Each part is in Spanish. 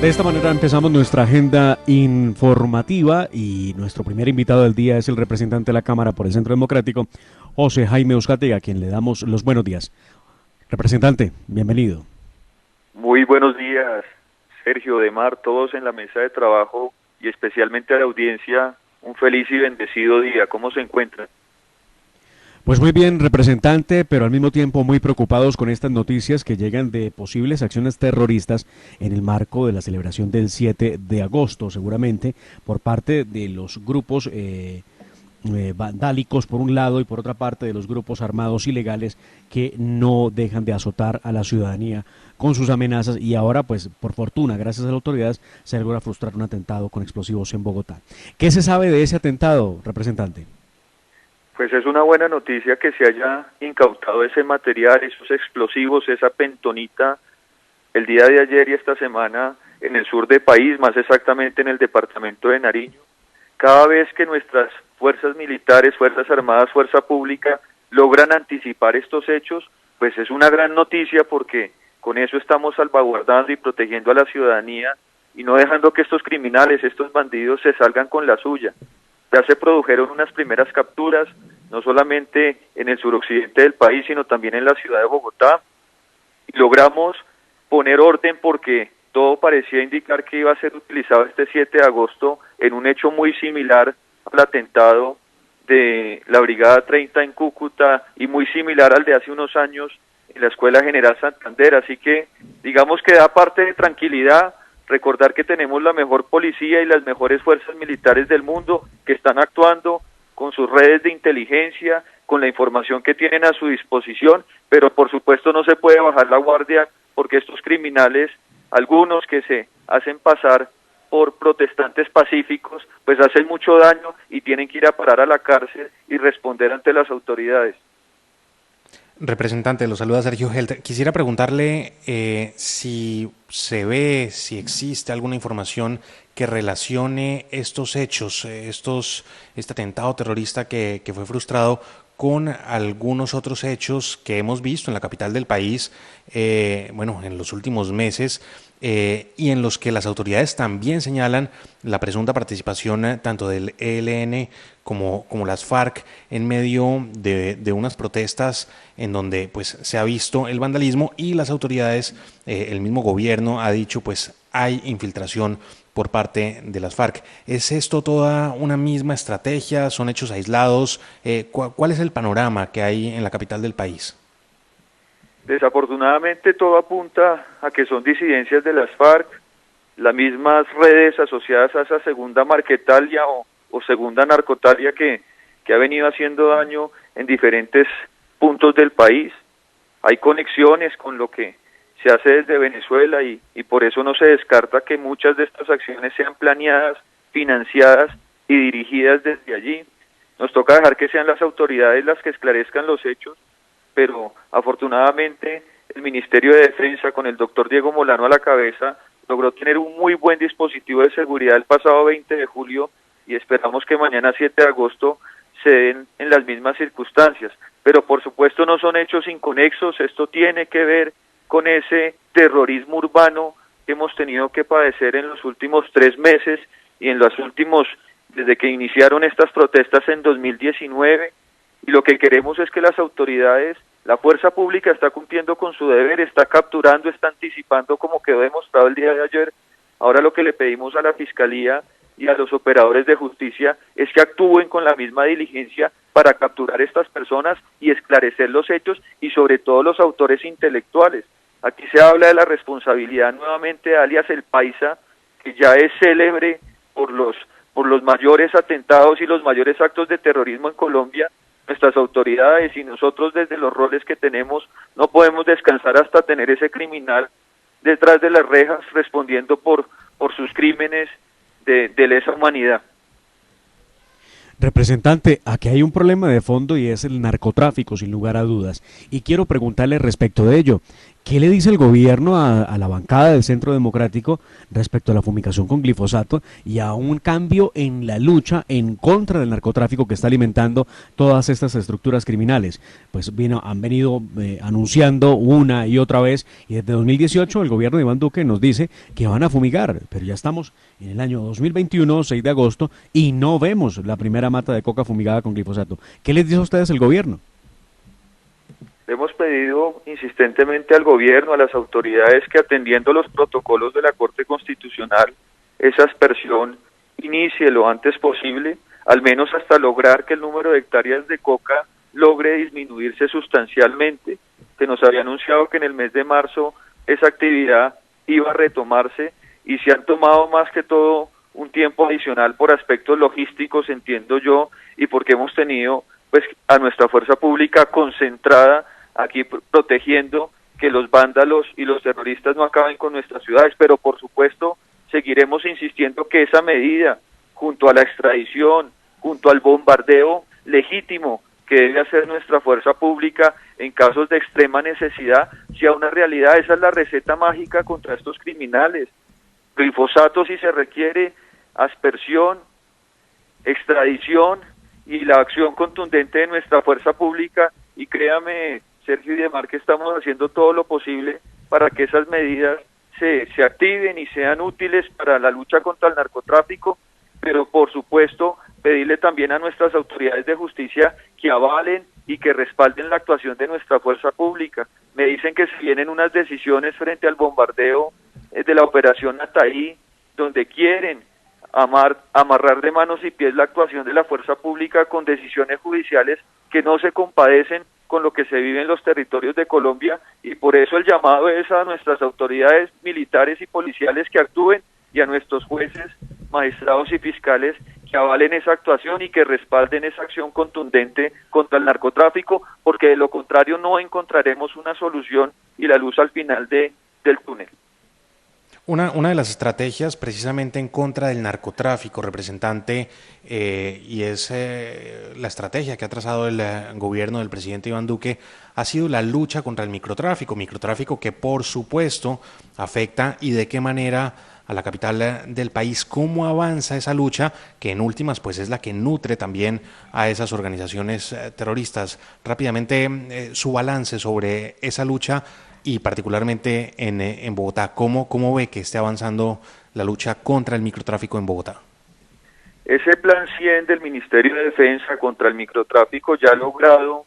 De esta manera empezamos nuestra agenda informativa y nuestro primer invitado del día es el representante de la Cámara por el Centro Democrático, José Jaime Uzcategui, a quien le damos los buenos días. Representante, bienvenido. Muy buenos días, Sergio, Demar, todos en la mesa de trabajo y especialmente a la audiencia, un feliz y bendecido día. ¿Cómo se encuentran? Pues muy bien, representante, pero al mismo tiempo muy preocupados con estas noticias que llegan de posibles acciones terroristas en el marco de la celebración del 7 de agosto, seguramente, por parte de los grupos vandálicos por un lado y por otra parte de los grupos armados ilegales que no dejan de azotar a la ciudadanía con sus amenazas y ahora, pues, por fortuna, gracias a las autoridades, se logra frustrar un atentado con explosivos en Bogotá. ¿Qué se sabe de ese atentado, representante? Pues es una buena noticia que se haya incautado ese material, esos explosivos, esa pentonita, el día de ayer y esta semana en el sur del país, más exactamente en el departamento de Nariño. Cada vez que nuestras fuerzas militares, fuerzas armadas, fuerza pública logran anticipar estos hechos, pues es una gran noticia porque con eso estamos salvaguardando y protegiendo a la ciudadanía y no dejando que estos criminales, estos bandidos se salgan con la suya. Ya se produjeron unas primeras capturas, no solamente en el suroccidente del país, sino también en la ciudad de Bogotá, y logramos poner orden porque todo parecía indicar que iba a ser utilizado este 7 de agosto en un hecho muy similar al atentado de la Brigada 30 en Cúcuta y muy similar al de hace unos años en la Escuela General Santander, así que digamos que da parte de tranquilidad recordar que tenemos la mejor policía y las mejores fuerzas militares del mundo que están actuando con sus redes de inteligencia, con la información que tienen a su disposición, pero por supuesto no se puede bajar la guardia porque estos criminales, algunos que se hacen pasar por protestantes pacíficos, pues hacen mucho daño y tienen que ir a parar a la cárcel y responder ante las autoridades. Representante, lo saluda Sergio Helt. Quisiera preguntarle si si existe alguna información que relacione estos hechos, este atentado terrorista que fue frustrado con algunos otros hechos que hemos visto en la capital del país, en los últimos meses, y en los que las autoridades también señalan la presunta participación tanto del ELN como las FARC en medio de unas protestas en donde pues se ha visto el vandalismo y las autoridades, el mismo gobierno ha dicho pues hay infiltración por parte de las FARC. ¿Es esto toda una misma estrategia? ¿Son hechos aislados? ¿Cuál es el panorama que hay en la capital del país? Desafortunadamente todo apunta a que son disidencias de las FARC, las mismas redes asociadas a esa segunda Marquetalia o segunda narcotalia que ha venido haciendo daño en diferentes puntos del país. Hay conexiones con lo que se hace desde Venezuela y por eso no se descarta que muchas de estas acciones sean planeadas, financiadas y dirigidas desde allí. Nos toca dejar que sean las autoridades las que esclarezcan los hechos, pero afortunadamente el Ministerio de Defensa con el doctor Diego Molano a la cabeza logró tener un muy buen dispositivo de seguridad el pasado 20 de julio y esperamos que mañana 7 de agosto se den en las mismas circunstancias. Pero por supuesto no son hechos inconexos, esto tiene que ver con ese terrorismo urbano que hemos tenido que padecer en los últimos 3 meses y en los últimos, desde que iniciaron estas protestas en 2019, y lo que queremos es que las autoridades, la fuerza pública está cumpliendo con su deber, está capturando, está anticipando como quedó demostrado el día de ayer. Ahora lo que le pedimos a la Fiscalía y a los operadores de justicia es que actúen con la misma diligencia para capturar a estas personas y esclarecer los hechos y sobre todo los autores intelectuales. Aquí se habla de la responsabilidad nuevamente de alias El Paisa, que ya es célebre por los mayores atentados y los mayores actos de terrorismo en Colombia. Nuestras autoridades y nosotros desde los roles que tenemos no podemos descansar hasta tener ese criminal detrás de las rejas respondiendo por sus crímenes de lesa humanidad. Representante, aquí hay un problema de fondo y es el narcotráfico, sin lugar a dudas. Y quiero preguntarle respecto de ello, ¿Qué le dice el gobierno a la bancada del Centro Democrático respecto a la fumigación con glifosato y a un cambio en la lucha en contra del narcotráfico que está alimentando todas estas estructuras criminales? Pues han venido anunciando una y otra vez, y desde 2018 el gobierno de Iván Duque nos dice que van a fumigar, pero ya estamos en el año 2021, 6 de agosto, y no vemos la primera mata de coca fumigada con glifosato. ¿Qué les dice a ustedes el gobierno? Hemos pedido insistentemente al gobierno, a las autoridades, que atendiendo los protocolos de la Corte Constitucional, esa aspersión inicie lo antes posible, al menos hasta lograr que el número de hectáreas de coca logre disminuirse sustancialmente. Se nos había anunciado que en el mes de marzo esa actividad iba a retomarse y se han tomado más que todo un tiempo adicional por aspectos logísticos, entiendo yo, y porque hemos tenido pues a nuestra fuerza pública concentrada aquí protegiendo que los vándalos y los terroristas no acaben con nuestras ciudades, pero por supuesto seguiremos insistiendo que esa medida, junto a la extradición, junto al bombardeo legítimo que debe hacer nuestra fuerza pública en casos de extrema necesidad, sea una realidad. Esa es la receta mágica contra estos criminales. Glifosato si se requiere, aspersión, extradición y la acción contundente de nuestra fuerza pública, y créame, Sergio y Demar, que estamos haciendo todo lo posible para que esas medidas se activen y sean útiles para la lucha contra el narcotráfico, pero por supuesto pedirle también a nuestras autoridades de justicia que avalen y que respalden la actuación de nuestra fuerza pública. Me dicen que se vienen unas decisiones frente al bombardeo de la operación Ataí, donde quieren amarrar de manos y pies la actuación de la fuerza pública con decisiones judiciales que no se compadecen con lo que se vive en los territorios de Colombia, y por eso el llamado es a nuestras autoridades militares y policiales que actúen, y a nuestros jueces, magistrados y fiscales que avalen esa actuación y que respalden esa acción contundente contra el narcotráfico, porque de lo contrario no encontraremos una solución y la luz al final del túnel. Una de las estrategias precisamente en contra del narcotráfico, representante, y es la estrategia que ha trazado el gobierno del presidente Iván Duque, ha sido la lucha contra el microtráfico que por supuesto afecta, y de qué manera, a la capital del país. ¿Cómo avanza esa lucha, que en últimas pues es la que nutre también a esas organizaciones terroristas? Rápidamente, su balance sobre esa lucha y particularmente en Bogotá. ¿Cómo ve que esté avanzando la lucha contra el microtráfico en Bogotá? Ese plan 100 del Ministerio de Defensa contra el microtráfico ya ha logrado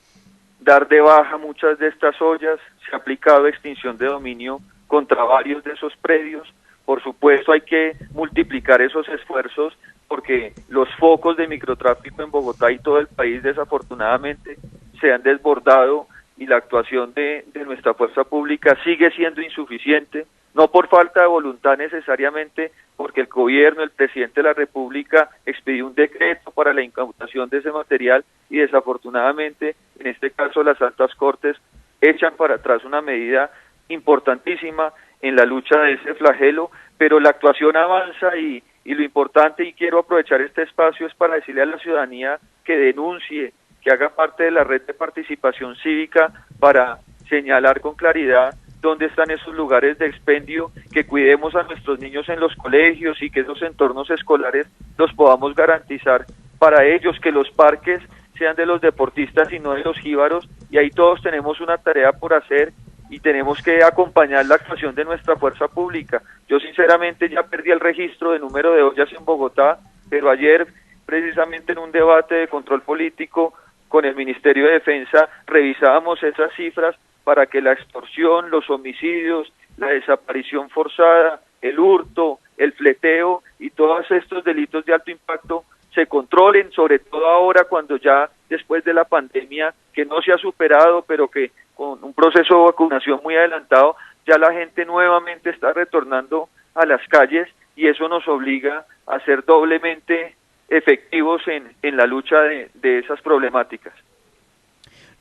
dar de baja muchas de estas ollas, se ha aplicado extinción de dominio contra varios de esos predios. Por supuesto hay que multiplicar esos esfuerzos porque los focos de microtráfico en Bogotá y todo el país desafortunadamente se han desbordado, y la actuación de nuestra fuerza pública sigue siendo insuficiente, no por falta de voluntad necesariamente, porque el gobierno, el presidente de la República expidió un decreto para la incautación de ese material y desafortunadamente, en este caso las altas cortes echan para atrás una medida importantísima en la lucha de ese flagelo, pero la actuación avanza y lo importante, y quiero aprovechar este espacio, es para decirle a la ciudadanía que denuncie, que haga parte de la red de participación cívica para señalar con claridad dónde están esos lugares de expendio, que cuidemos a nuestros niños en los colegios y que esos entornos escolares los podamos garantizar para ellos, que los parques sean de los deportistas y no de los jíbaros, y ahí todos tenemos una tarea por hacer y tenemos que acompañar la actuación de nuestra fuerza pública. Yo sinceramente ya perdí el registro de número de ollas en Bogotá, pero ayer precisamente en un debate de control político con el Ministerio de Defensa revisábamos esas cifras para que la extorsión, los homicidios, la desaparición forzada, el hurto, el fleteo y todos estos delitos de alto impacto se controlen, sobre todo ahora cuando ya después de la pandemia, que no se ha superado, pero que con un proceso de vacunación muy adelantado, ya la gente nuevamente está retornando a las calles, y eso nos obliga a ser doblemente efectivos en la lucha de esas problemáticas.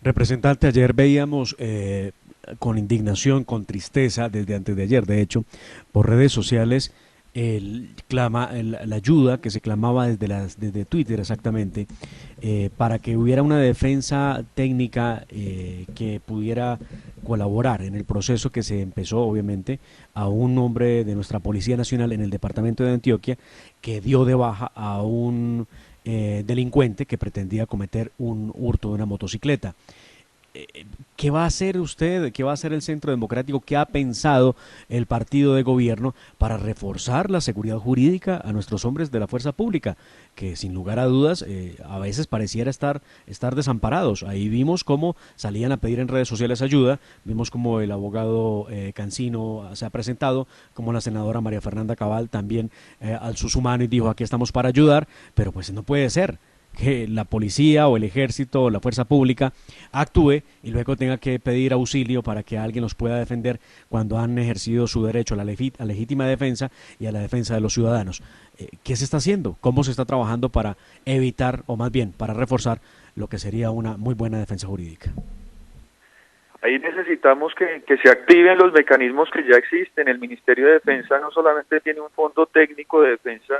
Representante, ayer veíamos con indignación, con tristeza, desde antes de ayer, de hecho, por redes sociales, la ayuda que se clamaba desde Twitter exactamente, para que hubiera una defensa técnica que pudiera colaborar en el proceso que se empezó, obviamente, a un hombre de nuestra Policía Nacional en el departamento de Antioquia que dio de baja a un delincuente que pretendía cometer un hurto de una motocicleta. ¿Qué va a hacer usted? ¿Qué va a hacer el Centro Democrático? ¿Qué ha pensado el partido de gobierno para reforzar la seguridad jurídica a nuestros hombres de la fuerza pública? Que sin lugar a dudas a veces pareciera estar desamparados. Ahí vimos cómo salían a pedir en redes sociales ayuda, vimos cómo el abogado Cancino se ha presentado, como la senadora María Fernanda Cabal también alzó su mano y dijo aquí estamos para ayudar, pero pues no puede ser que la policía o el ejército o la fuerza pública actúe y luego tenga que pedir auxilio para que alguien los pueda defender cuando han ejercido su derecho a la legítima defensa y a la defensa de los ciudadanos. ¿Qué se está haciendo? ¿Cómo se está trabajando para evitar, o más bien, para reforzar lo que sería una muy buena defensa jurídica? Ahí necesitamos que se activen los mecanismos que ya existen. El Ministerio de Defensa no solamente tiene un fondo técnico de defensa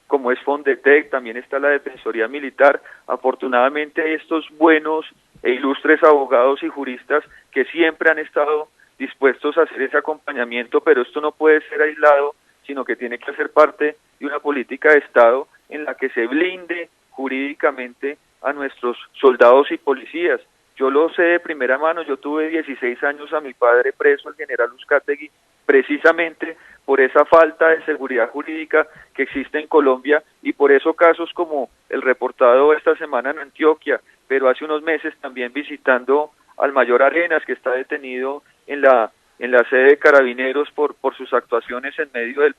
como es Fondetec, también está la Defensoría Militar. Afortunadamente hay estos buenos e ilustres abogados y juristas que siempre han estado dispuestos a hacer ese acompañamiento, pero esto no puede ser aislado, sino que tiene que ser parte de una política de Estado en la que se blinde jurídicamente a nuestros soldados y policías. Yo lo sé de primera mano, yo tuve 16 años a mi padre preso, el general Uzcategui, precisamente por esa falta de seguridad jurídica que existe en Colombia y por eso casos como el reportado esta semana en Antioquia, pero hace unos meses también visitando al mayor Arenas, que está detenido en la sede de Carabineros por sus actuaciones en medio del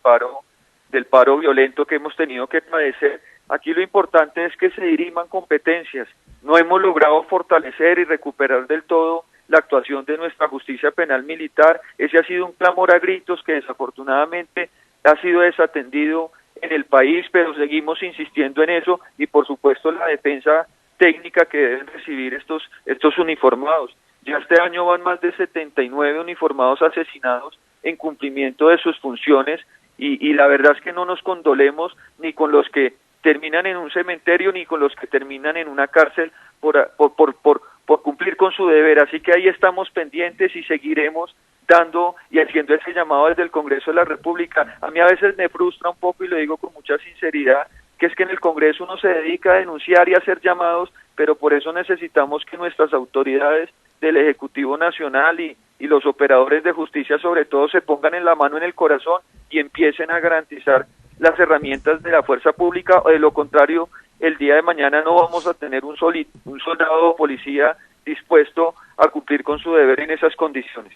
paro violento que hemos tenido que padecer. Aquí lo importante es que se diriman competencias. No hemos logrado fortalecer y recuperar del todo la actuación de nuestra justicia penal militar. Ese ha sido un clamor a gritos que desafortunadamente ha sido desatendido en el país, pero seguimos insistiendo en eso y por supuesto la defensa técnica que deben recibir estos uniformados. Ya este año van más de 79 uniformados asesinados en cumplimiento de sus funciones y la verdad es que no nos condolemos ni con los que terminan en un cementerio ni con los que terminan en una cárcel por cumplir con su deber, así que ahí estamos pendientes y seguiremos dando y haciendo ese llamado desde el Congreso de la República. A mí a veces me frustra un poco y lo digo con mucha sinceridad, que es que en el Congreso uno se dedica a denunciar y a hacer llamados, pero por eso necesitamos que nuestras autoridades del Ejecutivo Nacional y los operadores de justicia sobre todo se pongan en la mano en el corazón y empiecen a garantizar las herramientas de la fuerza pública, o de lo contrario el día de mañana no vamos a tener un soldado o policía dispuesto a cumplir con su deber en esas condiciones.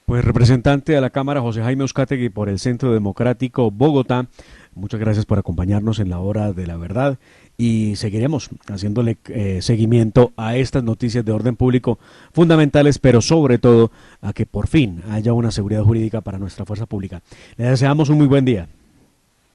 Pues representante de la Cámara, José Jaime Uzcategui, por el Centro Democrático Bogotá, muchas gracias por acompañarnos en la hora de la verdad y seguiremos haciéndole seguimiento a estas noticias de orden público fundamentales, pero sobre todo a que por fin haya una seguridad jurídica para nuestra fuerza pública. Le deseamos un muy buen día.